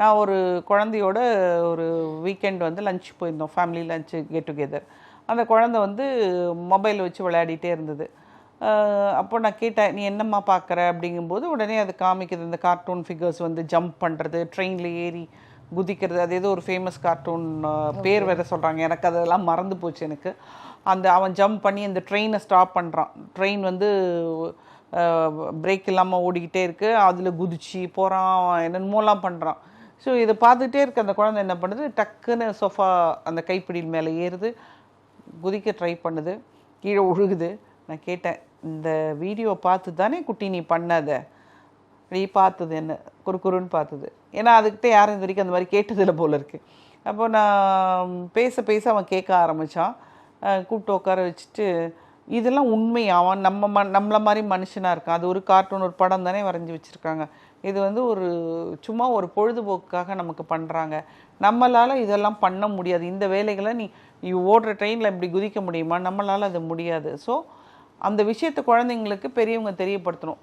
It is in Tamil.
நான் ஒரு குழந்தையோட ஒரு வீக்கெண்ட் வந்து லஞ்ச் போயிருந்தோம், ஃபேமிலி லஞ்சு கெட் டுகெதர். அந்த குழந்தை வந்து மொபைல் வச்சு விளையாடிட்டே இருந்தது. அப்போ நான் கேட்டேன், நீ என்னம்மா பார்க்குற அப்படிங்கும்போது உடனே அது காமிக்குது, இந்த கார்ட்டூன் ஃபிகர்ஸ் வந்து ஜம்ப் பண்ணுறது, ட்ரெயினில் ஏறி குதிக்கிறது. அது ஏதோ ஒரு ஃபேமஸ் கார்ட்டூன் பேர் வேறு சொல்கிறாங்க, எனக்கு அதெல்லாம் மறந்து போச்சு எனக்கு. அவன் ஜம்ப் பண்ணி அந்த ட்ரெயினை ஸ்டாப் பண்ணுறான். ட்ரெயின் வந்து பிரேக் இல்லாமல் ஓடிக்கிட்டே இருக்குது, அதில் குதிச்சு போகிறான், என்னென்னமோலாம் பண்ணுறான். ஸோ இதை பார்த்துட்டே இருக்க அந்த குழந்தை என்ன பண்ணுது, டக்குன்னு சோஃபா அந்த கைப்பிடியில் மேலே ஏறுது, குதிக்க ட்ரை பண்ணுது, கீழே உழுகுது. நான் கேட்டேன், இந்த வீடியோ பார்த்து தானே குட்டி நீ பண்ணாத? நீ பார்த்தது என்ன? குறுக்குறுன்னு பார்த்தது. ஏன்னா அதுக்கிட்ட யாரும் இது வரைக்கும் அந்த மாதிரி கேட்டதில்லை போல இருக்குது. அப்போ நான் பேச பேச அவன் கேட்க ஆரம்பித்தான். கூப்பிட்டு உட்கார வச்சுட்டு, இதெல்லாம் உண்மை, அவன் நம்மளை மாதிரி மனுஷனாக இருக்கான், அது ஒரு கார்ட்டூன் ஒரு படம் தானே வரைஞ்சி வச்சுருக்காங்க, இது வந்து ஒரு சும்மா ஒரு பொழுதுபோக்குக்காக நமக்கு பண்ணுறாங்க, நம்மளால் இதெல்லாம் பண்ண முடியாது, இந்த வேலைகளை நீ ஓடுற ட்ரெயினில் இப்படி குதிக்க முடியுமா, நம்மளால் அது முடியாது. ஸோ அந்த விஷயத்தை குழந்தைங்களுக்கு பெரியவங்க தெரியப்படுத்தணும்.